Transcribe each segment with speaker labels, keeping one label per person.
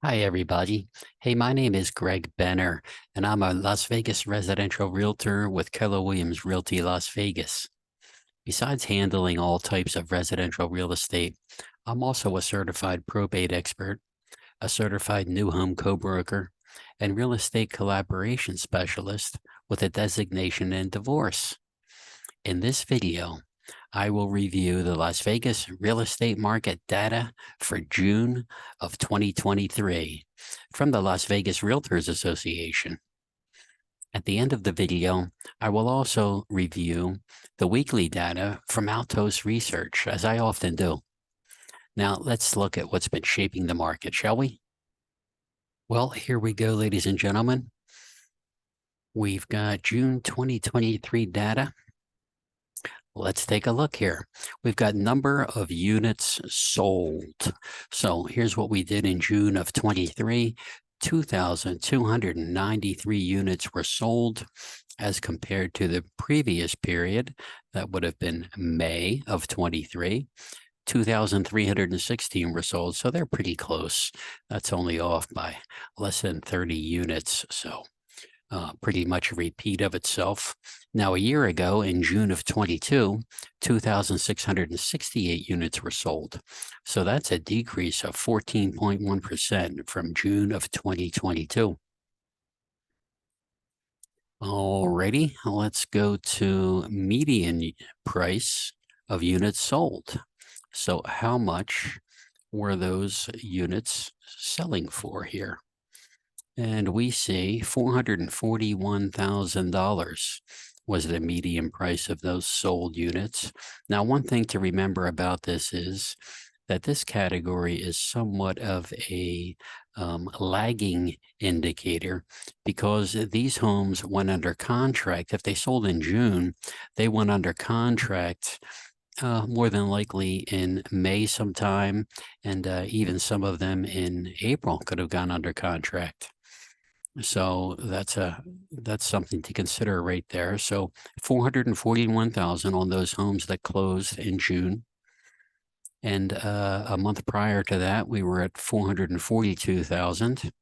Speaker 1: Hi, everybody. Hey, my name is Greg Benner, and I'm a Las Vegas residential realtor with Keller Williams Realty Las Vegas. Besides handling all types of residential real estate, I'm also a certified probate expert, a certified new home co-broker, and real estate collaboration specialist with a designation in divorce. In this video, I will review the Las Vegas real estate market data for June of 2023 from the Las Vegas Realtors Association. At the end of the video, I will also review the weekly data from Altos Research, as I often do. Now, let's look at what's been shaping the market, shall we? Well, here we go, ladies and gentlemen. We've got June 2023 data. Let's take a look here. We've got number of units sold. So here's what we did in June of 23. 2,293 units were sold as compared to the previous period. That would have been May of 23. 2,316 were sold, so they're pretty close. That's only off by less than 30 units. So pretty much a repeat of itself. Now, a year ago, in June of 22, 2,668 units were sold. So that's a decrease of 14.1% from June of 2022. Alrighty, let's go to median price of units sold. So how much were those units selling for here? And we see $441,000 was the median price of those sold units. Now, one thing to remember about this is that this category is somewhat of a lagging indicator because these homes went under contract. If they sold in June, they went under contract more than likely in May sometime, and even some of them in April could have gone under contract. So that's something to consider right there. So 441,000 on those homes that closed in June. And a month prior to that, we were at 442,000.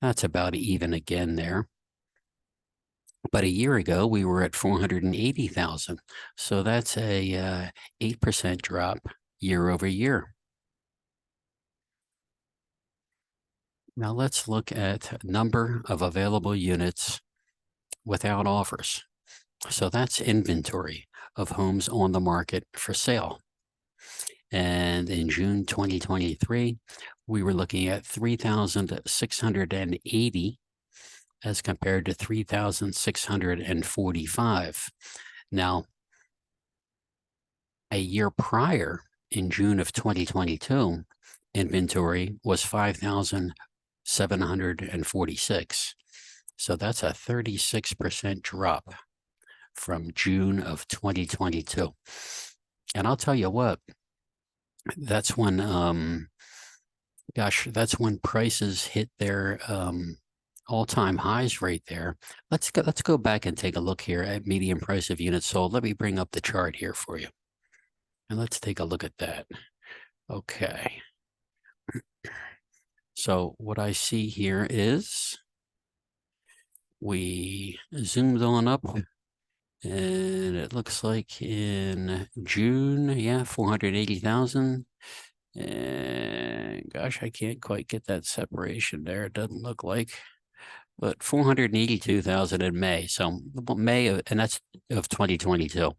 Speaker 1: That's about even again there. But a year ago, we were at 480,000. So that's a 8% drop year over year. Now let's look at number of available units without offers. So that's inventory of homes on the market for sale. And in June 2023, we were looking at 3,680 as compared to 3,645. Now, a year prior, in June of 2022, inventory was 5,746. So that's a 36% drop from June of 2022. And I'll tell you what, that's when, that's when prices hit their all-time highs right there. Let's go back and take a look here at median price of units sold. Let me bring up the chart here for you. And let's take a look at that. Okay. So what I see here is we zoomed on up, and it looks like in June, yeah, 480,000. And gosh, I can't quite get that separation there. It doesn't look like, but 482,000 in May. So May of, and that's of 2022.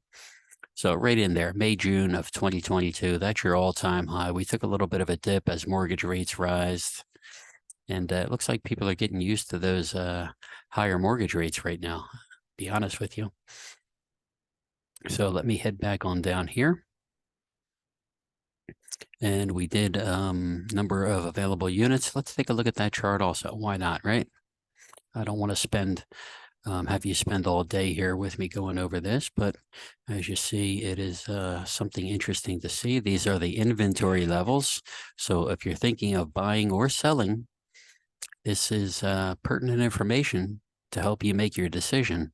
Speaker 1: So right in there, May, June of 2022, that's your all-time high. We took a little bit of a dip as mortgage rates rise. And it looks like people are getting used to those higher mortgage rates right now, to be honest with you. So let me head back on down here. And we did number of available units. Let's take a look at that chart also. Why not, right? I don't want to spend have you spend all day here with me going over this, but as you see, it is something interesting to see. These are the inventory levels. So if you're thinking of buying or selling, this is pertinent information to help you make your decision.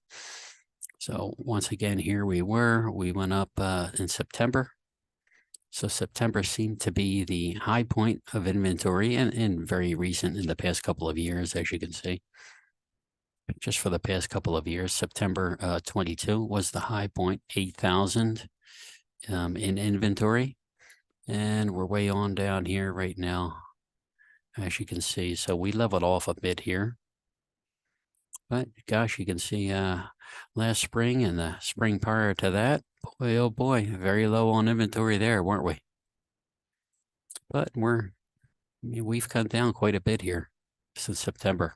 Speaker 1: So once again, here we went up in September. So September seemed to be the high point of inventory and very recent in the past couple of years, as you can see. Just for the past couple of years, September 22 was the high point, 8,000 in inventory. And we're way on down here right now, as you can see. So we leveled off a bit here. But gosh, you can see last spring and the spring prior to that, boy, oh boy, very low on inventory there, weren't we? But we've cut down quite a bit here since September.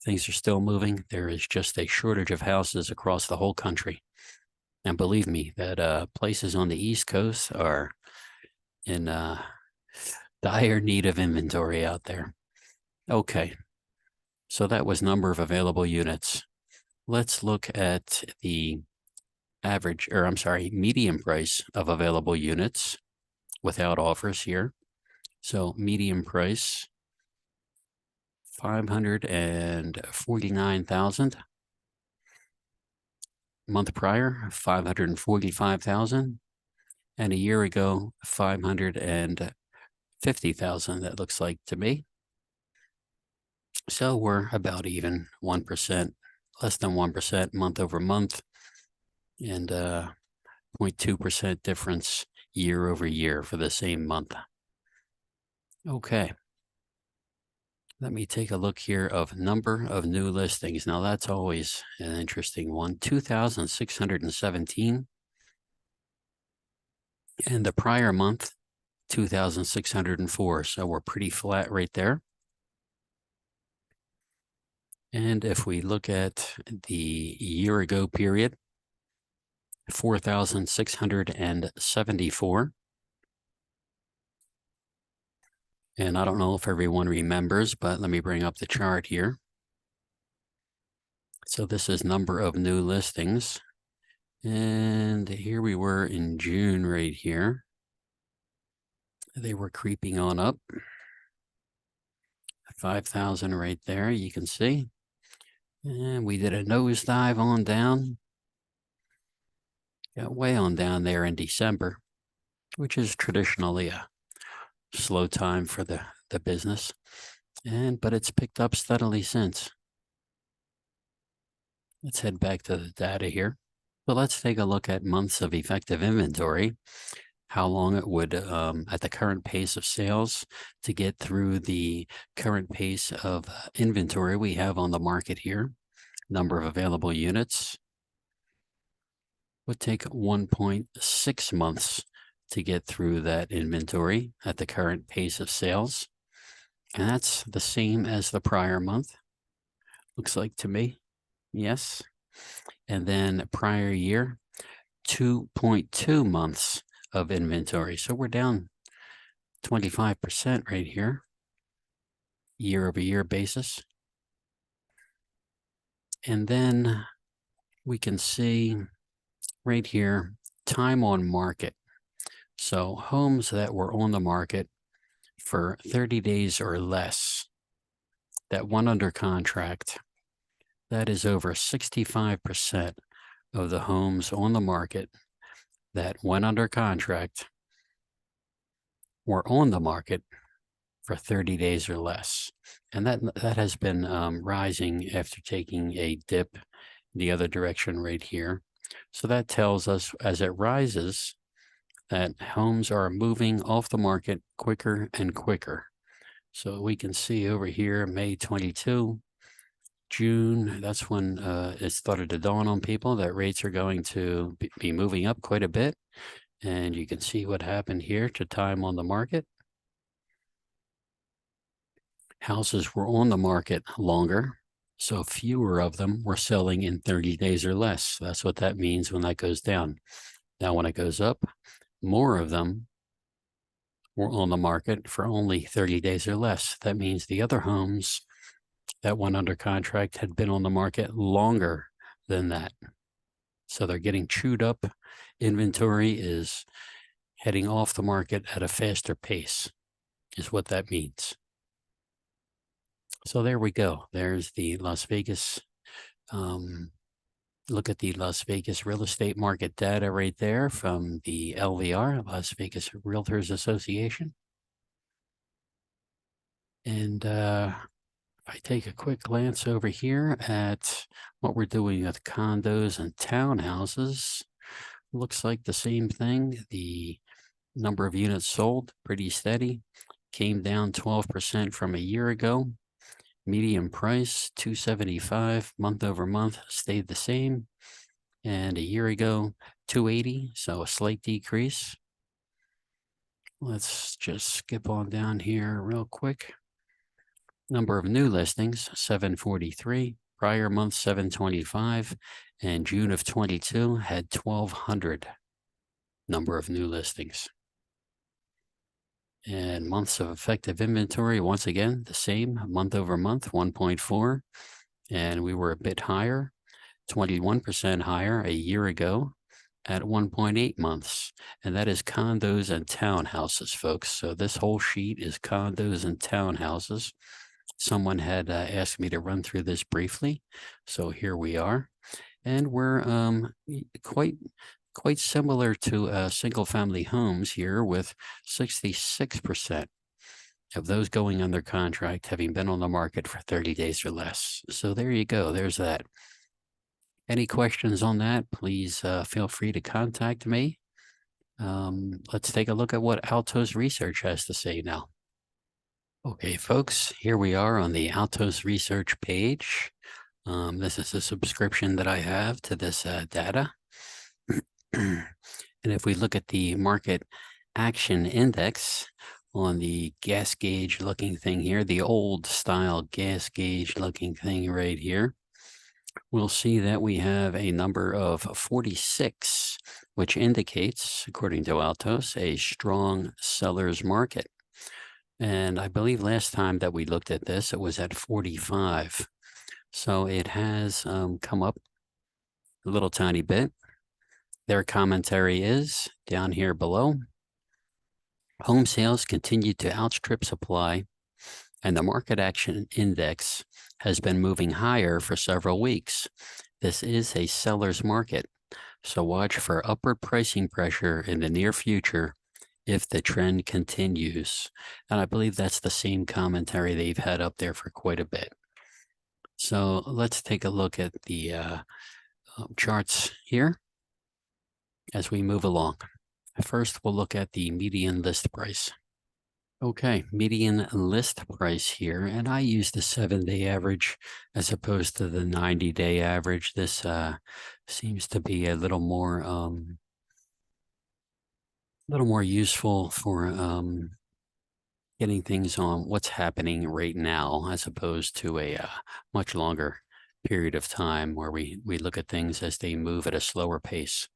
Speaker 1: Things are still moving. There is just a shortage of houses across the whole country. And believe me, that places on the East Coast are in dire need of inventory out there. Okay, so that was number of available units. Let's look at the average, or I'm sorry, median price of available units without offers here. So median price, 549,000. Month prior, 545,000. And a year ago, 550,000, that looks like to me. So we're about even, 1%, less than 1% month over month, and 0.2% difference year over year for the same month. Okay. Let me take a look here of number of new listings. Now that's always an interesting one. 2,617. And the prior month, 2,604. So we're pretty flat right there. And if we look at the year ago period, 4,674. And I don't know if everyone remembers, but let me bring up the chart here. So this is number of new listings. And here we were in June right here. They were creeping on up. 5,000 right there, you can see. And we did a nosedive on down. Got way on down there in December, which is traditionally a slow time for the business. But it's picked up steadily since. Let's head back to the data here. So let's take a look at months of effective inventory, how long it would, at the current pace of sales, to get through the current pace of inventory we have on the market here. Number of available units would take 1.6 months to get through that inventory at the current pace of sales. And that's the same as the prior month, looks like to me. Yes. And then prior year, 2.2 months of inventory. So we're down 25% right here, year over year basis. And then we can see right here, time on market. So homes that were on the market for 30 days or less that went under contract, that is over 65% of the homes on the market that went under contract were on the market for 30 days or less. And that has been rising after taking a dip the other direction right here. So that tells us as it rises that homes are moving off the market quicker and quicker. So we can see over here, May 22, June, that's when it started to dawn on people that rates are going to be moving up quite a bit. And you can see what happened here to time on the market. Houses were on the market longer, so fewer of them were selling in 30 days or less. That's what that means when that goes down. Now, when it goes up, more of them were on the market for only 30 days or less. That means the other homes that went under contract had been on the market longer than that. So they're getting chewed up. Inventory is heading off the market at a faster pace, is what that means. So there we go. There's the Las Vegas look at the Las Vegas real estate market data right there from the LVR, Las Vegas Realtors Association. And if I take a quick glance over here at what we're doing with condos and townhouses, looks like the same thing. The number of units sold, pretty steady, came down 12% from a year ago. Median price, $275 month over month, stayed the same. And a year ago, $280, so a slight decrease. Let's just skip on down here real quick. Number of new listings, 743. Prior month, 725. And June of 22 had 1,200 number of new listings. And months of effective inventory, once again, the same month over month, 1.4. And we were a bit higher, 21% higher a year ago at 1.8 months. And that is condos and townhouses, folks. So this whole sheet is condos and townhouses. Someone had asked me to run through this briefly. So here we are. And we're quite similar to single family homes here, with 66% of those going under contract having been on the market for 30 days or less. So there you go. There's that. Any questions on that, please feel free to contact me. Let's take a look at what Altos Research has to say now. Okay, folks, here we are on the Altos Research page. This is a subscription that I have to this data. And if we look at the market action index on the gas gauge looking thing here, the old style gas gauge looking thing right here, we'll see that we have a number of 46, which indicates, according to Altos, a strong seller's market. And I believe last time that we looked at this, it was at 45. So it has come up a little tiny bit. Their commentary is down here below. Home sales continue to outstrip supply, and the market action index has been moving higher for several weeks. This is a seller's market, so watch for upward pricing pressure in the near future if the trend continues. And I believe that's the same commentary they've had up there for quite a bit. So let's take a look at the charts here as we move along. First, we'll look at the median list price. Okay, median list price here, and I use the 7-day average as opposed to the 90-day average. This seems to be a little more useful for getting things on what's happening right now, as opposed to a much longer period of time where we look at things as they move at a slower pace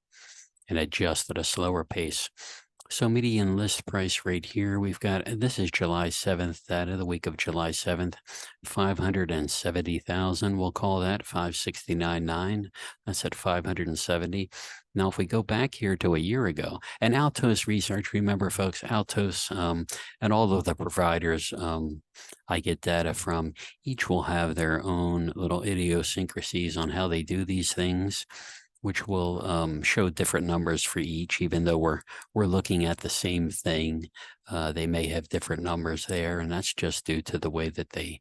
Speaker 1: and adjust at a slower pace. So median list price right here, we've got, this is July 7th, data, the week of July 7th, 570,000, we'll call that 569.9. That's at 570. Now, if we go back here to a year ago, and Altos Research, remember folks, Altos and all of the providers I get data from, each will have their own little idiosyncrasies on how they do these things, which will show different numbers for each, even though we're looking at the same thing. They may have different numbers there, and that's just due to the way that they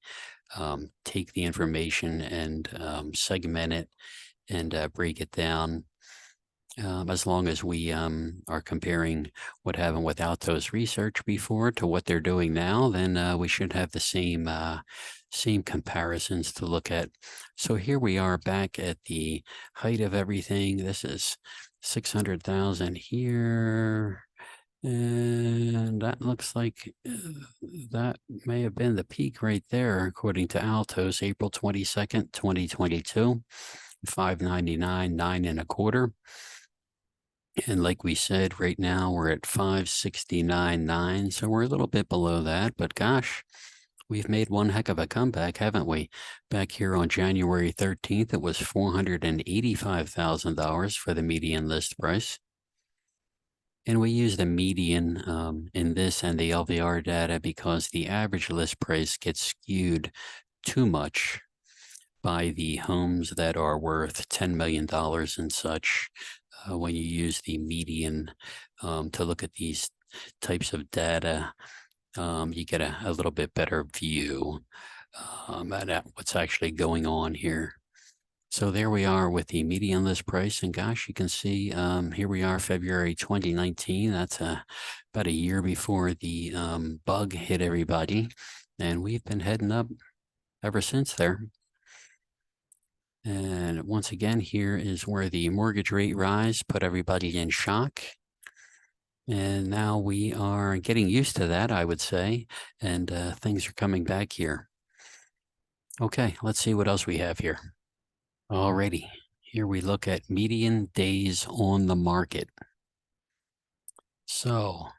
Speaker 1: take the information and segment it and break it down. As long as we are comparing what happened with Altos Research before to what they're doing now, then we should have the same comparisons to look at. So here we are back at the height of everything. This is 600,000 here. And that looks like that may have been the peak right there, according to Altos, April 22nd, 2022, 599, 9.25. And like we said, right now we're at 569.9. So we're a little bit below that, but gosh, we've made one heck of a comeback, haven't we? Back here on January 13th, it was $485,000 for the median list price. And we use the median in this and the LVR data because the average list price gets skewed too much by the homes that are worth $10 million and such. When you use the median to look at these types of data, you get a little bit better view at what's actually going on here. So there we are with the median list price, and gosh, you can see here we are, February 2019. That's about a year before the bug hit everybody, and we've been heading up ever since there. And once again, here is where the mortgage rate rise put everybody in shock. And now we are getting used to that, I would say, and things are coming back here. Okay, let's see what else we have here. Alrighty, here we look at median days on the market. So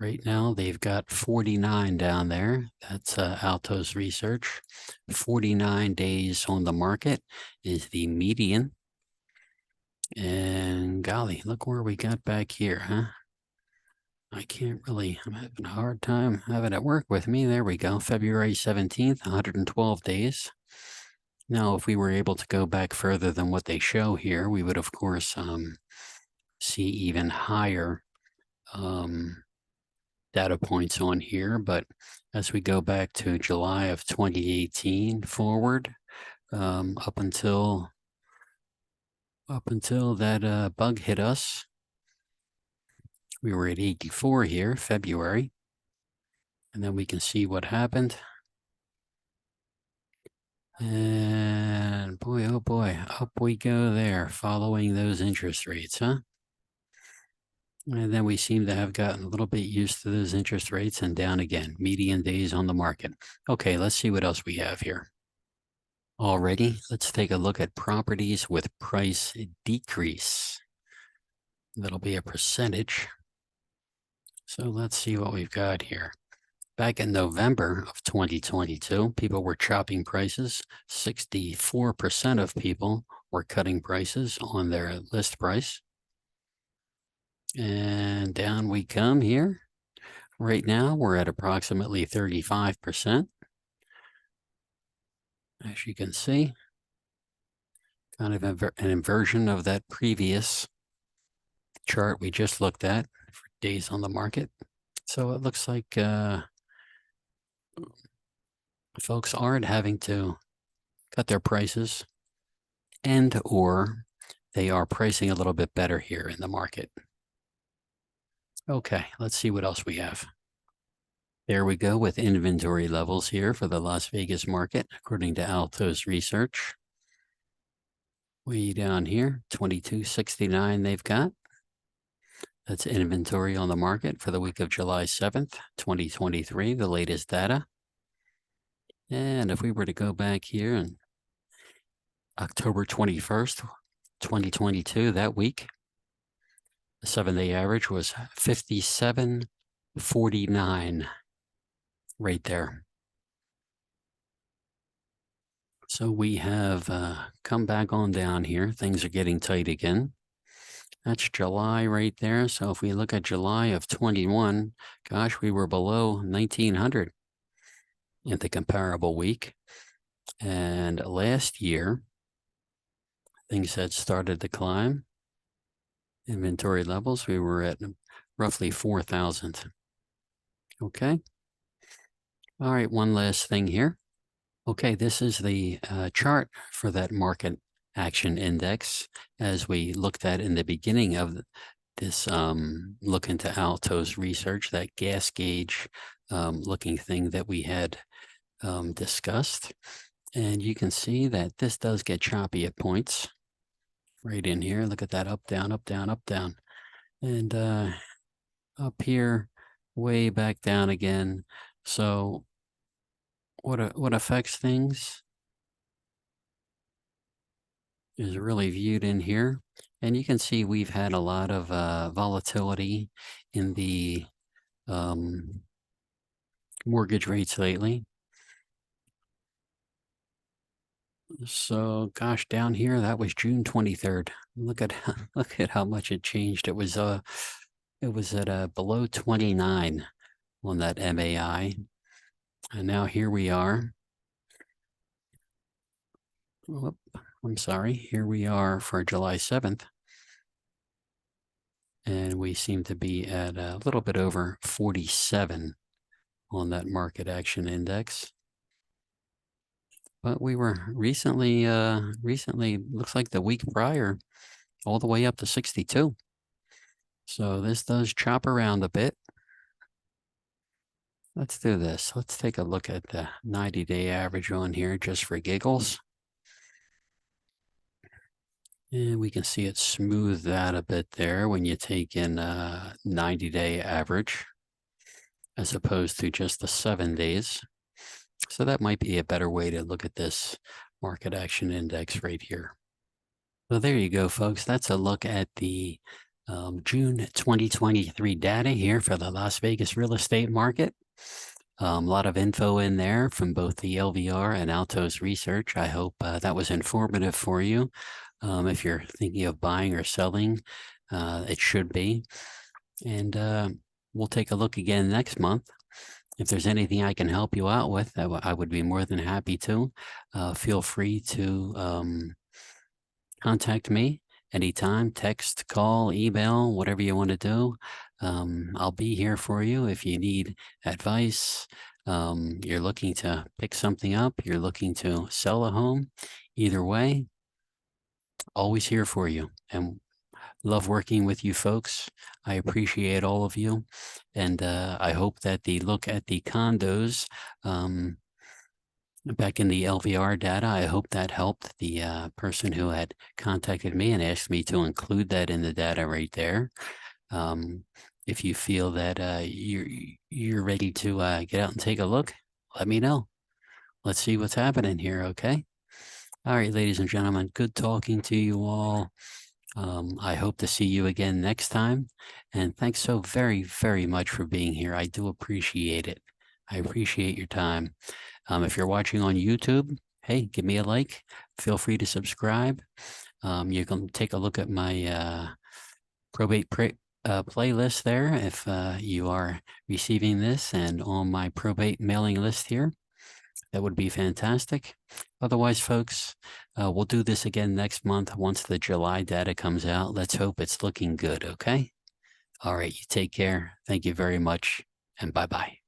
Speaker 1: right now they've got 49 down there. That's Alto's research. 49 days on the market is the median. And golly, look where we got back here, huh? I'm having a hard time having it work with me. There we go, February 17th, 112 days. Now, if we were able to go back further than what they show here, we would, of course, see even higher data points on here. But as we go back to July of 2018 forward, up until that bug hit us, we were at 84 here, February. And then we can see what happened. And boy, oh boy, up we go there, following those interest rates, huh? And then we seem to have gotten a little bit used to those interest rates, and down again, median days on the market. Okay, let's see what else we have here. Already, let's take a look at properties with price decrease. That'll be a percentage. So let's see what we've got here. Back in November of 2022, people were chopping prices. 64% of people were cutting prices on their list price. And down we come here. Right now, we're at approximately 35%. As you can see, kind of an inversion of that previous chart we just looked at for days on the market. So it looks like folks aren't having to cut their prices, and or they are pricing a little bit better here in the market. Okay, let's see what else we have. There we go with inventory levels here for the Las Vegas market, according to Alto's research. Way down here, 2269 they've got. That's inventory on the market for the week of July 7th, 2023, the latest data. And if we were to go back here and October 21st, 2022, that week, the 7-day average was 57.49 right there. So we have come back on down here. Things are getting tight again. That's July right there. So if we look at July of 21, gosh, we were below 1900 in the comparable week. And last year, things had started to climb. Inventory levels, we were at roughly 4,000. Okay. All right, one last thing here. Okay, this is the chart for that market action index, as we looked at in the beginning of this look into Alto's research, that gas gauge looking thing that we had discussed. And you can see that this does get choppy at points right in here. Look at that, up, down, up, down, up, down. And up here, way back down again. So what affects things is really viewed in here. And you can see we've had a lot of volatility in the mortgage rates lately. So gosh, down here, that was June 23rd. Look at how much it changed. It was at below 29 on that MAI. And now here we are. Whoop, I'm sorry. Here we are for July 7th. And we seem to be at a little bit over 47 on that market action index. But we were recently, looks like the week prior, all the way up to 62. So this does chop around a bit. Let's do this. Let's take a look at the 90-day average on here just for giggles. And we can see it smooth that a bit there when you take in 90-day average as opposed to just the 7 days. So that might be a better way to look at this market action index right here. So there you go, folks. That's a look at the June 2023 data here for the Las Vegas real estate market. A lot of info in there from both the LVR and Altos research. I hope that was informative for you. If you're thinking of buying or selling, it should be. And we'll take a look again next month. If there's anything I can help you out with, I would be more than happy to. Feel free to contact me anytime, text, call, email, whatever you want to do. I'll be here for you if you need advice. You're looking to pick something up, you're looking to sell a home. Either way, always here for you. And love working with you folks. I appreciate all of you. And I hope that the look at the condos back in the LVR data, I hope that helped the person who had contacted me and asked me to include that in the data right there. If you feel that you're ready to get out and take a look, let me know. Let's see what's happening here, okay? All right, ladies and gentlemen, good talking to you all. I hope to see you again next time. And thanks so very, very much for being here. I do appreciate it. I appreciate your time. If you're watching on YouTube, hey, give me a like. Feel free to subscribe. You can take a look at my probate playlist there if you are receiving this and on my probate mailing list here. That would be fantastic. Otherwise, folks, we'll do this again next month once the July data comes out. Let's hope it's looking good, okay? All right, you take care. Thank you very much, and bye-bye.